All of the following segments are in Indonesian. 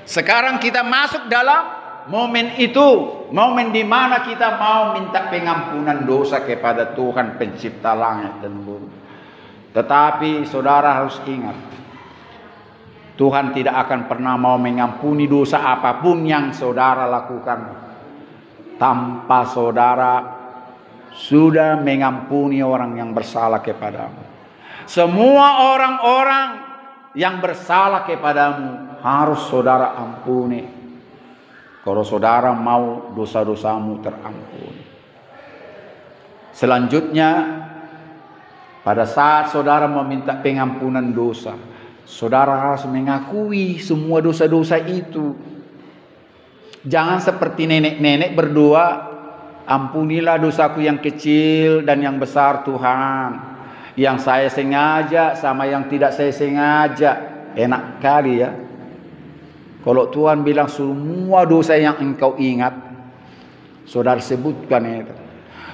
Sekarang kita masuk dalam momen itu, momen di mana kita mau minta pengampunan dosa kepada Tuhan pencipta langit dan bumi. Tetapi saudara harus ingat, Tuhan tidak akan pernah mau mengampuni dosa apapun yang saudara lakukan tanpa saudara sudah mengampuni orang yang bersalah kepadamu. Semua orang-orang yang bersalah kepadamu harus saudara ampuni. Kalau saudara mau dosa-dosamu terampuni. Selanjutnya, pada saat saudara meminta pengampunan dosa, saudara harus mengakui semua dosa-dosa itu. Jangan seperti nenek-nenek berdoa, ampunilah dosaku yang kecil dan yang besar Tuhan. Yang saya sengaja sama yang tidak saya sengaja. Enak kali ya. Kalau Tuhan bilang semua dosa yang engkau ingat, saudara sebutkan itu.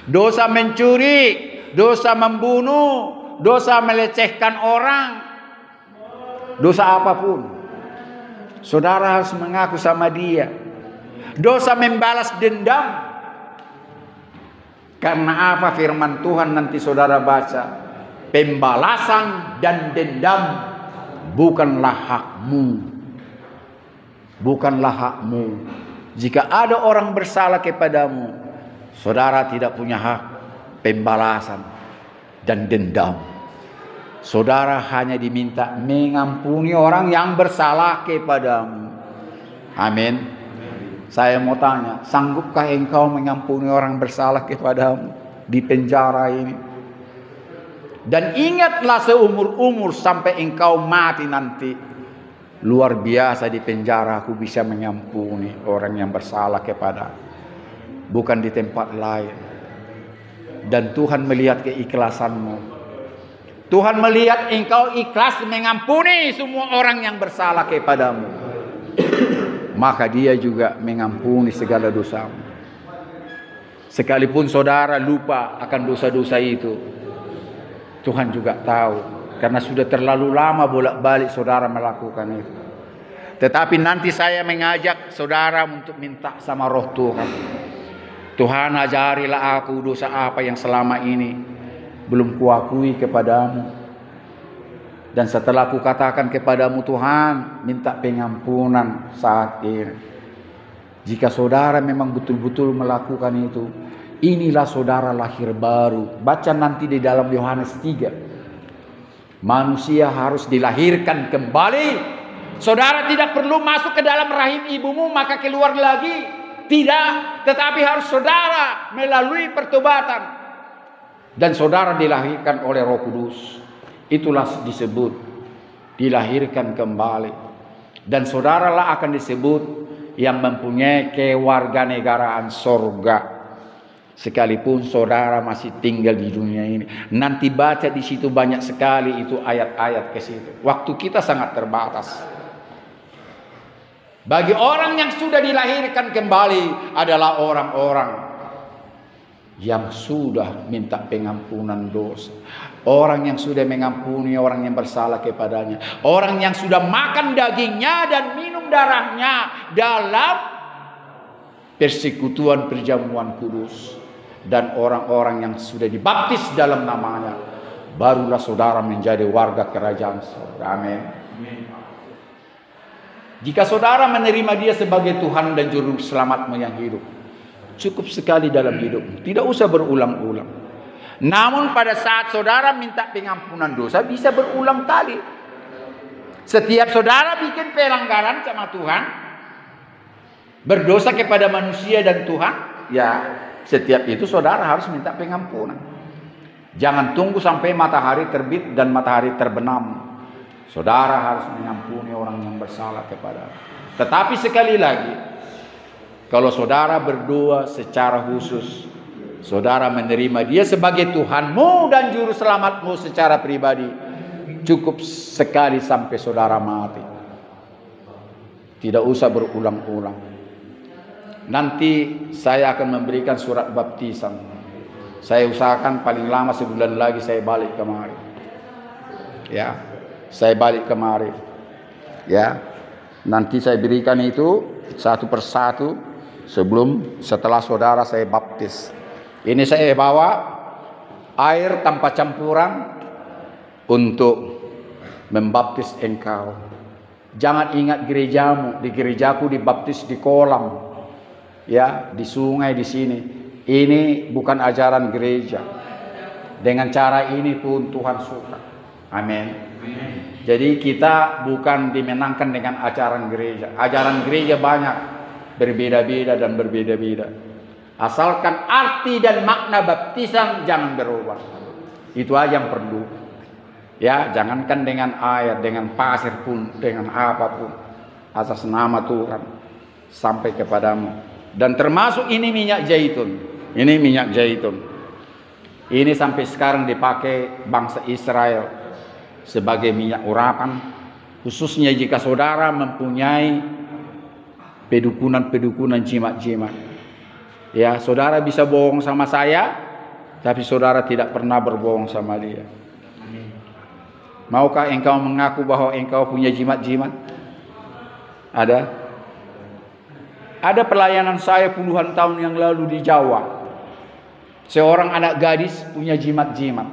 Dosa mencuri, dosa membunuh, dosa melecehkan orang, dosa apapun, saudara harus mengaku sama dia. Dosa membalas dendam. Karena apa firman Tuhan nanti saudara baca? Pembalasan dan dendam bukanlah hakmu. Bukanlah hakmu. Jika ada orang bersalah kepadamu, saudara tidak punya hak pembalasan dan dendam. Saudara hanya diminta mengampuni orang yang bersalah kepadamu. Amin. Saya mau tanya, sanggupkah engkau mengampuni orang bersalah kepadamu di penjara ini? Dan ingatlah seumur-umur sampai engkau mati nanti. Luar biasa di penjara aku bisa mengampuni orang yang bersalah kepada, bukan di tempat lain. Dan Tuhan melihat keikhlasanmu. Tuhan melihat engkau ikhlas mengampuni semua orang yang bersalah kepadamu. Maka dia juga mengampuni segala dosamu. Sekalipun saudara lupa akan dosa-dosa itu, Tuhan juga tahu. Karena sudah terlalu lama bolak-balik saudara melakukan itu. Tetapi nanti saya mengajak saudara untuk minta sama roh Tuhan. Tuhan, ajarilah aku dosa apa yang selama ini belum kuakui kepadamu. Dan setelah ku katakan kepadamu, Tuhan, minta pengampunan saat ini. Jika saudara memang betul-betul melakukan itu, inilah saudara lahir baru. Baca nanti di dalam Yohanes 3. Manusia harus dilahirkan kembali. Saudara tidak perlu masuk ke dalam rahim ibumu maka keluar lagi. Tidak, tetapi harus saudara melalui pertobatan. Dan saudara dilahirkan oleh Roh Kudus. Itulah disebut dilahirkan kembali. Dan saudaralah akan disebut yang mempunyai kewarganegaraan sorga. Sekalipun saudara masih tinggal di dunia ini. Nanti baca di situ banyak sekali itu ayat-ayat ke situ. Waktu kita sangat terbatas. Bagi orang yang sudah dilahirkan kembali adalah orang-orang yang sudah minta pengampunan dosa. Orang yang sudah mengampuni orang yang bersalah kepadanya. Orang yang sudah makan dagingnya dan minum darahnya dalam persekutuan perjamuan kudus. Dan orang-orang yang sudah dibaptis dalam namanya, barulah saudara menjadi warga kerajaan surga. Amin. Jika saudara menerima dia sebagai Tuhan dan Juru Selamatmu yang hidup, cukup sekali dalam hidupmu, tidak usah berulang-ulang. Namun pada saat saudara minta pengampunan dosa, bisa berulang kali. Setiap saudara bikin pelanggaran sama Tuhan, berdosa kepada manusia dan Tuhan, ya setiap itu saudara harus minta pengampunan. Jangan tunggu sampai matahari terbit dan matahari terbenam. Saudara harus mengampuni orang yang bersalah kepada. Tetapi sekali lagi, kalau saudara berdoa secara khusus, saudara menerima dia sebagai Tuhanmu dan Juru Selamatmu secara pribadi, cukup sekali sampai saudara mati. Tidak usah berulang-ulang. Nanti saya akan memberikan surat baptisan. Saya usahakan paling lama sebulan lagi saya balik kemari. Ya, saya balik kemari. Ya, Nanti saya berikan itu satu persatu setelah saudara saya baptis. Ini saya bawa air tanpa campuran untuk membaptis engkau. Jangan ingat gerejamu, di gerejaku dibaptis di kolam, ya, di sungai di sini. Ini bukan ajaran gereja. Dengan cara ini pun Tuhan suka. Amin. Jadi kita bukan dimenangkan dengan ajaran gereja. Ajaran gereja banyak, berbeda-beda dan berbeda-beda. Asalkan arti dan makna baptisan jangan berubah. Itu aja yang perlu. Ya, jangankan dengan air, dengan pasir pun, dengan apapun, atas nama Tuhan sampai kepadamu. Dan termasuk ini minyak zaitun. Ini minyak zaitun. Ini sampai sekarang dipakai bangsa Israel sebagai minyak urapan, khususnya jika saudara mempunyai pedukunan-pedukunan jimat-jimat. Ya, saudara bisa bohong sama saya, tapi saudara tidak pernah berbohong sama dia. Maukah engkau mengaku bahwa engkau punya jimat-jimat? Ada? Ada pelayanan saya puluhan tahun yang lalu di Jawa. Seorang anak gadis punya jimat-jimat.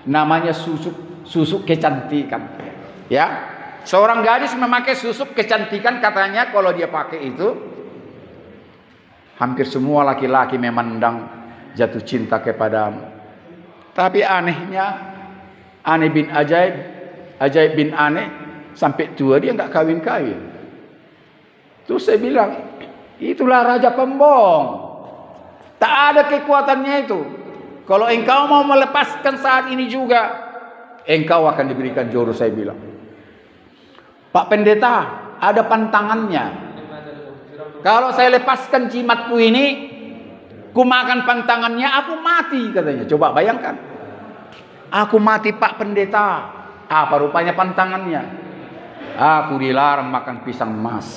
Namanya susuk kecantikan. Ya, seorang gadis memakai susuk kecantikan, katanya kalau dia pakai itu, hampir semua laki-laki memandang jatuh cinta kepadamu. Tapi anehnya, aneh bin ajaib, ajaib bin aneh, sampai tua dia nggak kawin-kawin. Terus saya bilang, itulah raja pembohong. Tak ada kekuatannya itu. Kalau engkau mau melepaskan saat ini juga, engkau akan diberikan jodoh, saya bilang. Pak Pendeta, ada pantangannya. Kalau saya lepaskan jimatku ini, ku makan pantangannya, aku mati, katanya. Coba bayangkan. Aku mati Pak Pendeta. Apa rupanya pantangannya? Aku dilarang makan pisang emas.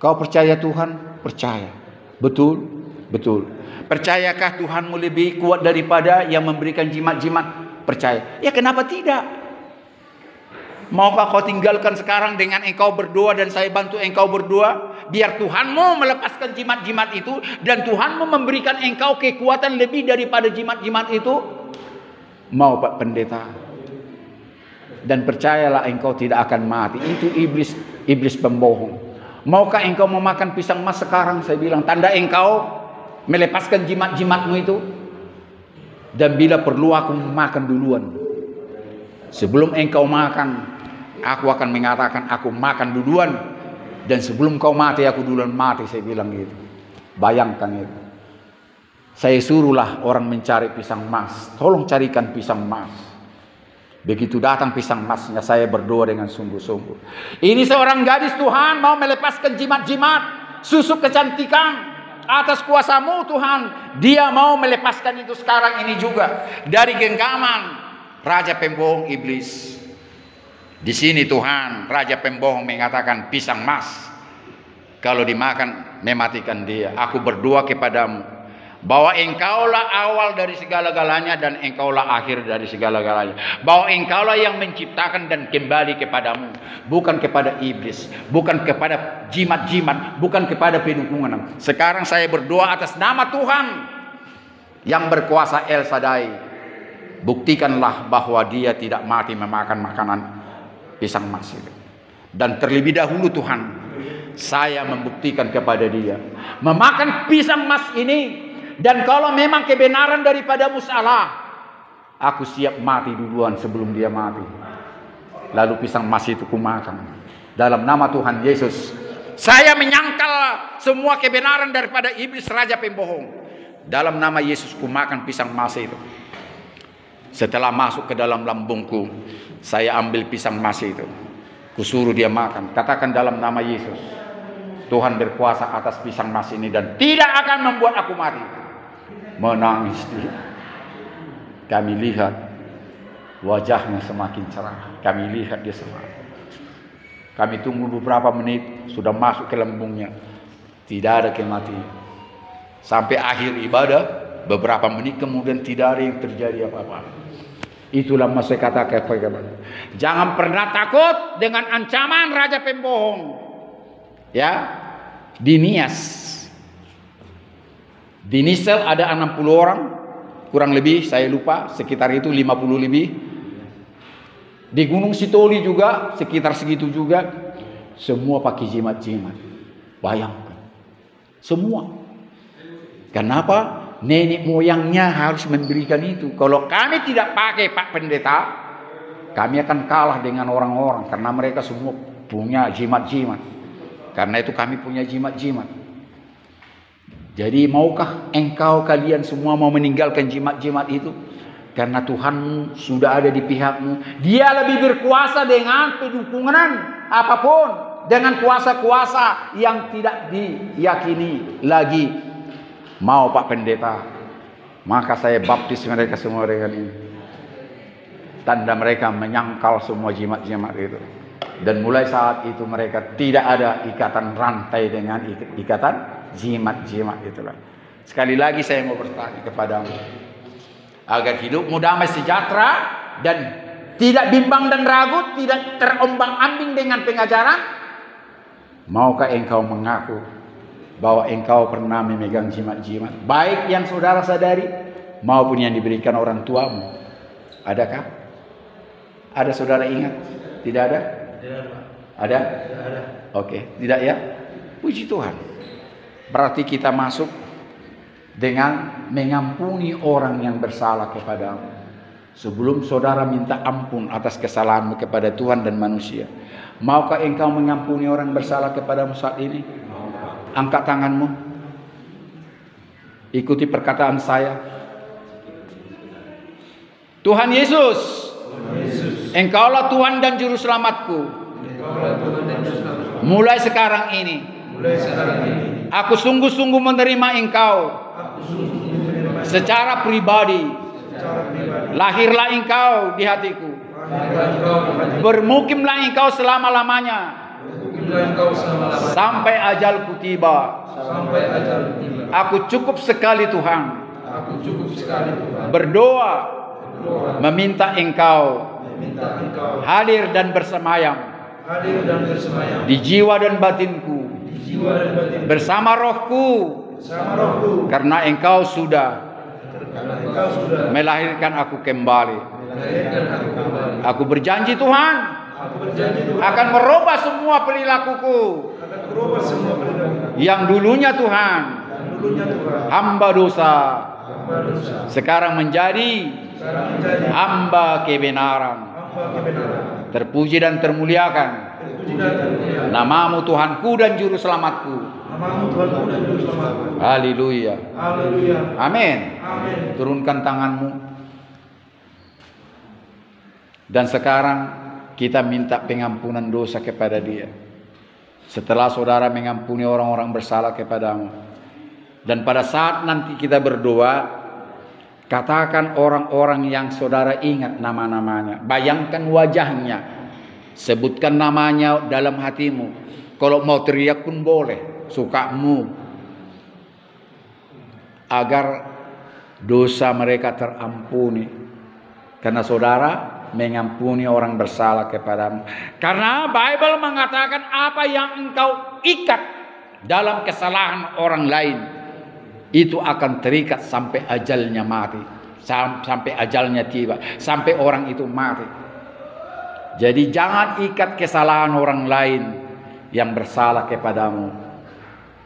Kau percaya Tuhan? Percaya. Betul? Betul. Percayakah Tuhanmu lebih kuat daripada yang memberikan jimat-jimat? Percaya. Ya kenapa tidak? Maukah kau tinggalkan sekarang dengan engkau berdoa dan saya bantu engkau berdoa? Biar Tuhanmu melepaskan jimat-jimat itu dan Tuhanmu memberikan engkau kekuatan lebih daripada jimat-jimat itu? Mau Pak Pendeta? Dan percayalah engkau tidak akan mati. Itu iblis pembohong. Maukah engkau memakan pisang emas sekarang? Saya bilang, tanda engkau melepaskan jimat-jimatmu itu. Dan bila perlu aku makan duluan. Sebelum engkau makan, aku akan mengatakan aku makan duluan. Dan sebelum kau mati, aku duluan mati. Saya bilang gitu. Bayangkan itu. Saya suruhlah orang mencari pisang emas. Tolong carikan pisang emas. Begitu datang pisang emasnya, saya berdoa dengan sungguh-sungguh. Ini seorang gadis Tuhan mau melepaskan jimat-jimat, susuk kecantikan atas kuasamu Tuhan. Dia mau melepaskan itu sekarang ini juga dari genggaman raja pembohong iblis. Di sini Tuhan, raja pembohong mengatakan pisang emas kalau dimakan mematikan dia. Aku berdoa kepadamu bahwa engkaulah awal dari segala-galanya dan engkaulah akhir dari segala-galanya. Bahwa engkaulah yang menciptakan dan kembali kepadamu, bukan kepada iblis, bukan kepada jimat-jimat, bukan kepada pedukungan. Sekarang saya berdoa atas nama Tuhan yang berkuasa El Shaddai. Buktikanlah bahwa dia tidak mati memakan makanan pisang emas itu. Dan terlebih dahulu Tuhan, saya membuktikan kepada dia memakan pisang emas ini. Dan kalau memang kebenaran daripadamu salah, aku siap mati duluan sebelum dia mati. Lalu pisang emas itu kumakan. Dalam nama Tuhan Yesus, saya menyangkal semua kebenaran daripada iblis raja pembohong. Dalam nama Yesus kumakan pisang emas itu. Setelah masuk ke dalam lambungku, saya ambil pisang emas itu. Kusuruh dia makan. Katakan dalam nama Yesus, Tuhan berkuasa atas pisang emas ini dan tidak akan membuat aku mati. Menangis dia. Kami lihat wajahnya semakin cerah. Kami lihat dia semangat. Kami tunggu beberapa menit, sudah masuk ke lambungnya. Tidak ada kematian. Sampai akhir ibadah, beberapa menit kemudian tidak ada yang terjadi apa-apa. Itulah saya katakan kepada, jangan pernah takut dengan ancaman raja pembohong. Ya, di Nias, di Nisel ada 60 orang, kurang lebih saya lupa, sekitar itu 50 lebih. Di Gunung Sitoli juga sekitar segitu juga, semua pakai jimat-jimat. Bayangkan, semua. Kenapa? Nenek moyangnya harus memberikan itu. Kalau kami tidak pakai, Pak Pendeta, kami akan kalah dengan orang-orang karena mereka semua punya jimat-jimat. Karena itu kami punya jimat-jimat. Jadi maukah engkau kalian semua mau meninggalkan jimat-jimat itu? Karena Tuhan sudah ada di pihakmu. Dia lebih berkuasa dengan pendukungan apapun, dengan kuasa-kuasa yang tidak diyakini lagi. Mau Pak Pendeta, maka saya baptis mereka semua dengan ini. Tanda mereka menyangkal semua jimat-jimat itu. Dan mulai saat itu mereka tidak ada ikatan rantai dengan ikatan jimat-jimat itulah. Sekali lagi saya mau bertanya kepadamu, agar hidupmu damai sejahtera dan tidak bimbang dan ragu, tidak terombang-ambing dengan pengajaran. Maukah engkau mengaku bahwa engkau pernah memegang jimat-jimat, baik yang saudara sadari maupun yang diberikan orang tuamu? Adakah? Ada saudara ingat? Tidak ada? Ada? Tidak ada. Oke, tidak ya? Puji Tuhan. Berarti kita masuk dengan mengampuni orang yang bersalah kepadamu. Sebelum saudara minta ampun atas kesalahanmu kepada Tuhan dan manusia, maukah engkau mengampuni orang bersalah kepadamu saat ini? Angkat tanganmu. Ikuti perkataan saya. Tuhan Yesus, Engkaulah Tuhan dan Juru Selamatku. Mulai sekarang ini, aku sungguh-sungguh menerima Engkau secara pribadi. Lahirlah Engkau di hatiku. Bermukimlah Engkau selama-lamanya. Sampai ajalku tiba. Aku cukup sekali Tuhan. Berdoa, meminta Engkau hadir dan bersemayam di jiwa dan batinku, bersama rohku, karena Engkau sudah melahirkan aku kembali. Aku berjanji Tuhan akan merubah semua perilakuku yang dulunya Tuhan hamba dosa, sekarang menjadi hamba kebenaran. Terpuji dan termuliakan namamu Tuhanku dan Juru Selamatku. Haleluya. Amin. Turunkan tanganmu. Dan sekarang kita minta pengampunan dosa kepada Dia. Setelah saudara mengampuni orang-orang bersalah kepadamu, dan pada saat nanti kita berdoa, katakan orang-orang yang saudara ingat nama-namanya. Bayangkan wajahnya. Sebutkan namanya dalam hatimu. Kalau mau teriak pun boleh, sukamu. Agar dosa mereka terampuni. Karena saudara mengampuni orang bersalah kepadamu. Karena Bible mengatakan apa yang engkau ikat dalam kesalahan orang lain, itu akan terikat sampai ajalnya mati, sampai ajalnya tiba, sampai orang itu mati. Jadi jangan ikat kesalahan orang lain yang bersalah kepadamu,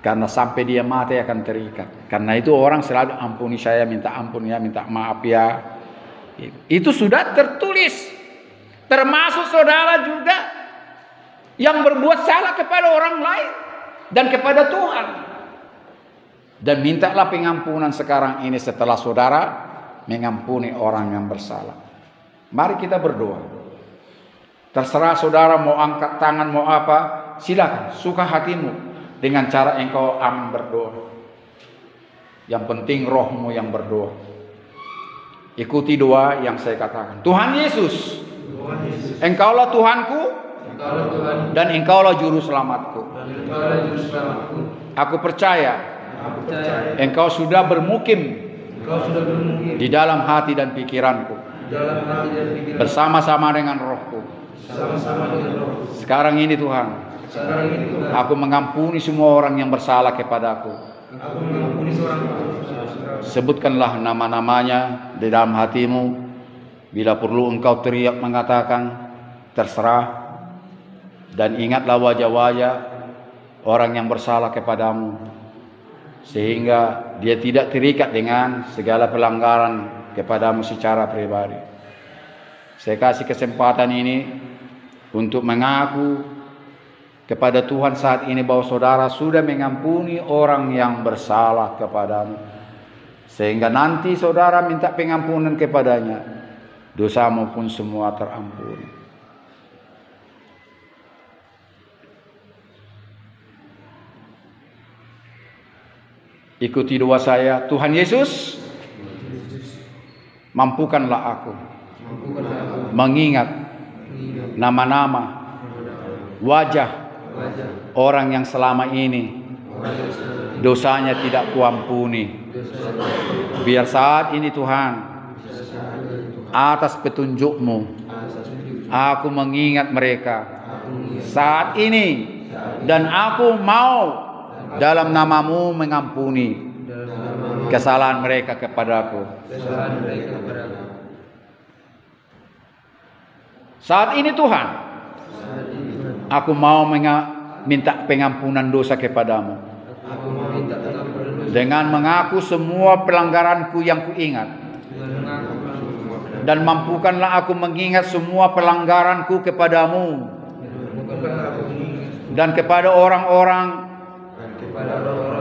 karena sampai dia mati akan terikat. Karena itu orang selalu ampuni saya, minta ampun ya, minta maaf ya. Itu sudah tertulis. Termasuk saudara juga yang berbuat salah kepada orang lain dan kepada Tuhan. Dan mintalah pengampunan sekarang ini setelah saudara mengampuni orang yang bersalah. Mari kita berdoa. Terserah saudara mau angkat tangan mau apa, silakan, suka hatimu dengan cara engkau amin berdoa. Yang penting rohmu yang berdoa. Ikuti doa yang saya katakan. Tuhan Yesus, Engkaulah Tuhanku dan Engkaulah Juru Selamatku. Aku percaya Engkau sudah bermukim di dalam hati dan pikiranku. dalam hati dan pikiran bersama-sama dengan Rohku. bersama-sama dengan Roh. Sekarang ini Tuhan, Sekarang ini Tuhan, aku mengampuni semua orang yang bersalah kepadaku. aku mengampuni seorang saudara. Sebutkanlah nama-namanya di dalam hatimu. Bila perlu engkau teriak mengatakan, terserah. Dan ingatlah wajah-wajah orang yang bersalah kepadamu, sehingga dia tidak terikat dengan segala pelanggaran kepadamu secara pribadi. Saya kasih kesempatan ini untuk mengaku kepada Tuhan saat ini bahwa saudara sudah mengampuni orang yang bersalah kepadamu, sehingga nanti saudara minta pengampunan kepadanya, dosamu pun semua terampuni. Ikuti doa saya. Tuhan Yesus, mampukanlah aku mengingat nama-nama, wajah orang yang selama ini dosanya tidak kuampuni. Biar saat ini Tuhan, atas petunjuk-Mu, aku mengingat mereka saat ini, dan aku mau dalam nama-Mu mengampuni kesalahan mereka kepadaku. Saat ini Tuhan, aku mau minta pengampunan dosa kepadamu dengan mengaku semua pelanggaranku yang kuingat, dan mampukanlah aku mengingat semua pelanggaranku kepadamu dan kepada orang-orang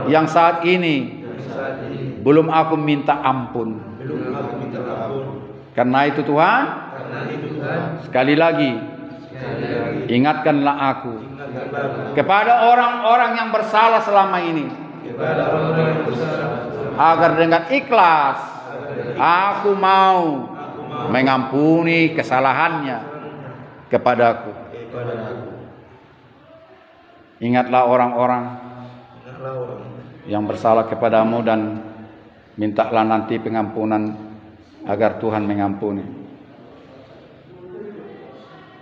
yang saat ini belum aku minta ampun. Karena itu Tuhan, sekali lagi ingatkanlah aku kepada orang-orang yang bersalah selama ini, agar dengan ikhlas aku mau mengampuni kesalahannya kepadaku. Ingatlah orang-orang yang bersalah kepadamu dan mintalah nanti pengampunan agar Tuhan mengampuni.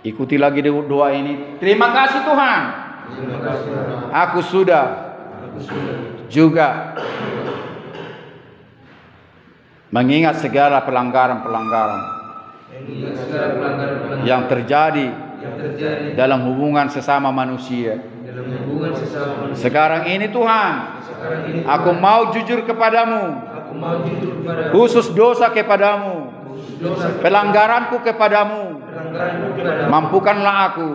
Ikuti lagi doa ini. Terima kasih Tuhan, aku sudah juga mengingat segala pelanggaran-pelanggaran yang terjadi dalam hubungan sesama manusia. Sekarang ini Tuhan, aku mau jujur kepadamu, khusus dosa kepadamu, pelanggaranku kepadamu. Mampukanlah aku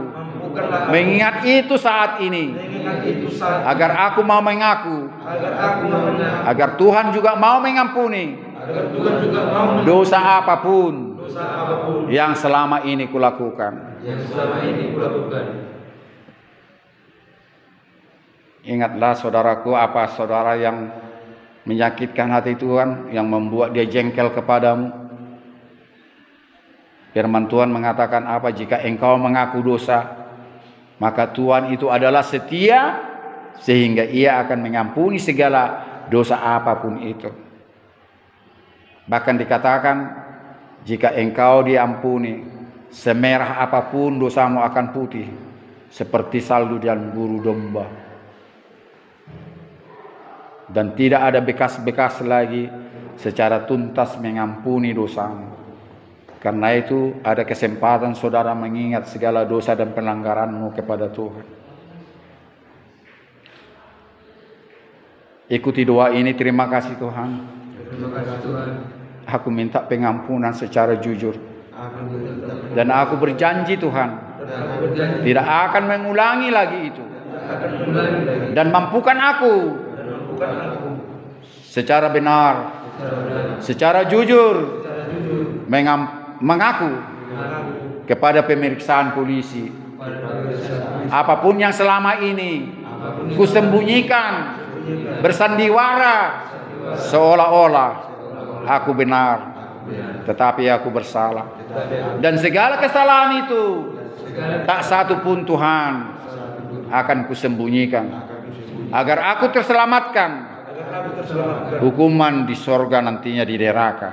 mengingat itu saat ini, agar aku mau mengaku, agar Tuhan juga mau mengampuni dosa apapun yang selama ini kulakukan. Ingatlah saudaraku, apa saudara yang menyakitkan hati Tuhan, yang membuat dia jengkel kepadamu. Firman Tuhan mengatakan apa? Jika engkau mengaku dosa, maka Tuhan itu adalah setia, sehingga Ia akan mengampuni segala dosa apapun itu. Bahkan dikatakan, jika engkau diampuni, semerah apapun dosamu akan putih, seperti salju dan bulu domba. Dan tidak ada bekas-bekas lagi secara tuntas mengampuni dosamu. Karena itu ada kesempatan saudara mengingat segala dosa dan pelanggaranmu kepada Tuhan. Ikuti doa ini. Terima kasih Tuhan. Aku minta pengampunan secara jujur. Dan aku berjanji Tuhan, tidak akan mengulangi lagi itu. Dan mampukan aku secara benar, secara jujur mengaku kepada pemeriksaan polisi apapun yang selama ini kusembunyikan, bersandiwara seolah-olah aku benar, tetapi aku bersalah. Dan segala kesalahan itu tak satu pun Tuhan akan kusembunyikan, agar aku terselamatkan hukuman di sorga nantinya di neraka.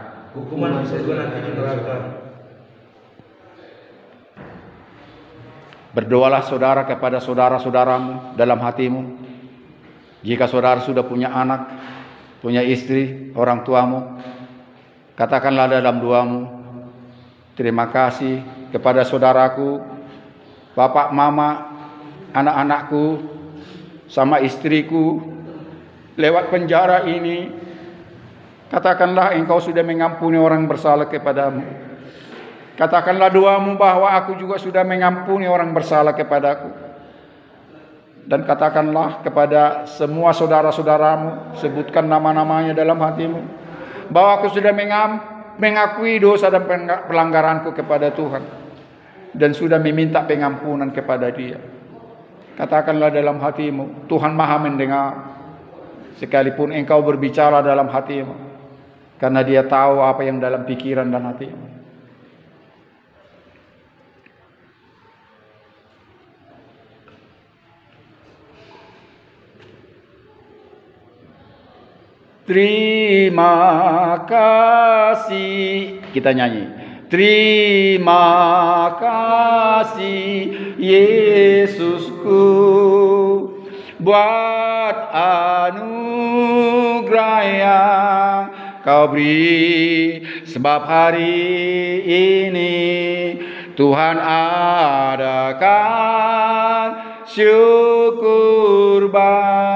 Berdoalah saudara kepada saudara-saudaramu dalam hatimu. Jika saudara sudah punya anak, punya istri, orang tuamu, katakanlah dalam doamu, terima kasih kepada saudaraku, bapak, mama, anak-anakku, sama istriku, lewat penjara ini. Katakanlah engkau sudah mengampuni orang bersalah kepadamu. Katakanlah doamu bahwa aku juga sudah mengampuni orang bersalah kepadaku. Dan katakanlah kepada semua saudara-saudaramu, sebutkan nama-namanya dalam hatimu, bahwa aku sudah mengakui dosa dan pelanggaranku kepada Tuhan, dan sudah meminta pengampunan kepada Dia. Katakanlah dalam hatimu, Tuhan Maha mendengar, sekalipun engkau berbicara dalam hatimu, karena Dia tahu apa yang dalam pikiran dan hatimu. Terima kasih, kita nyanyi. Terima kasih Yesusku buat anugerah yang Kau beri, sebab hari ini Tuhan adakan syukur bagimu.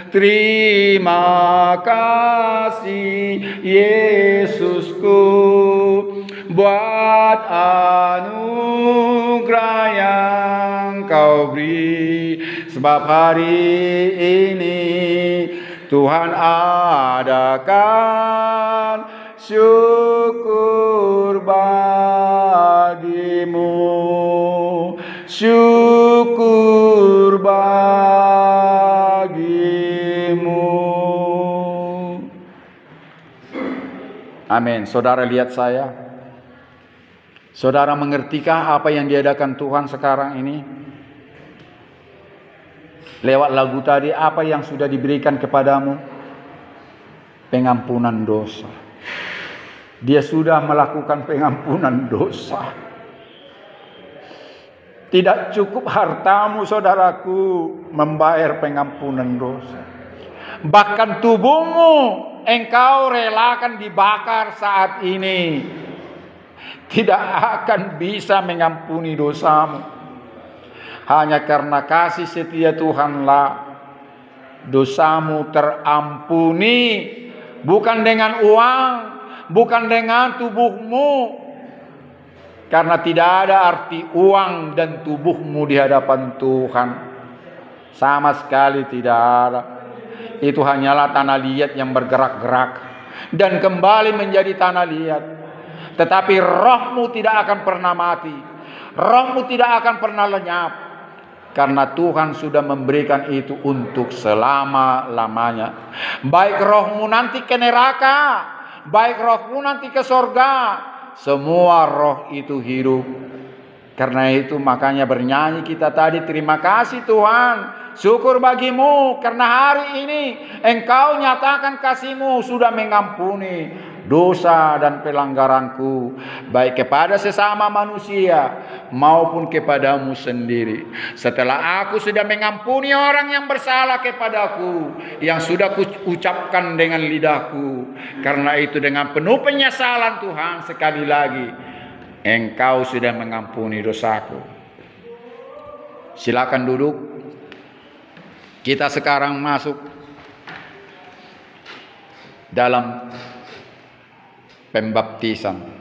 Terima kasih Yesusku buat anugerah yang Kau beri, sebab hari ini Tuhan adakan syukur bagimu, syukur bagimu. Amin. Saudara lihat saya. Saudara mengertikah apa yang diadakan Tuhan sekarang ini? Lewat lagu tadi, apa yang sudah diberikan kepadamu? Pengampunan dosa. Dia sudah melakukan pengampunan dosa. Tidak cukup hartamu, saudaraku, membayar pengampunan dosa. Bahkan tubuhmu engkau relakan dibakar saat ini, tidak akan bisa mengampuni dosamu. Hanya karena kasih setia Tuhanlah dosamu terampuni, bukan dengan uang, bukan dengan tubuhmu. Karena tidak ada arti uang dan tubuhmu di hadapan Tuhan. Sama sekali tidak ada. Itu hanyalah tanah liat yang bergerak-gerak dan kembali menjadi tanah liat. Tetapi rohmu tidak akan pernah mati. Rohmu tidak akan pernah lenyap. Karena Tuhan sudah memberikan itu untuk selama-lamanya. Baik rohmu nanti ke neraka, baik rohmu nanti ke sorga, semua roh itu hidup. Karena itu makanya bernyanyi kita tadi, terima kasih Tuhan, syukur bagimu karena hari ini Engkau nyatakan kasih-Mu sudah mengampuni dosa dan pelanggaranku, baik kepada sesama manusia maupun kepadamu sendiri. Setelah aku sudah mengampuni orang yang bersalah kepadaku, yang sudah kuucapkan dengan lidahku. Karena itu dengan penuh penyesalan Tuhan, sekali lagi Engkau sudah mengampuni dosaku. Silakan duduk. Kita sekarang masuk dalam pembaptisan.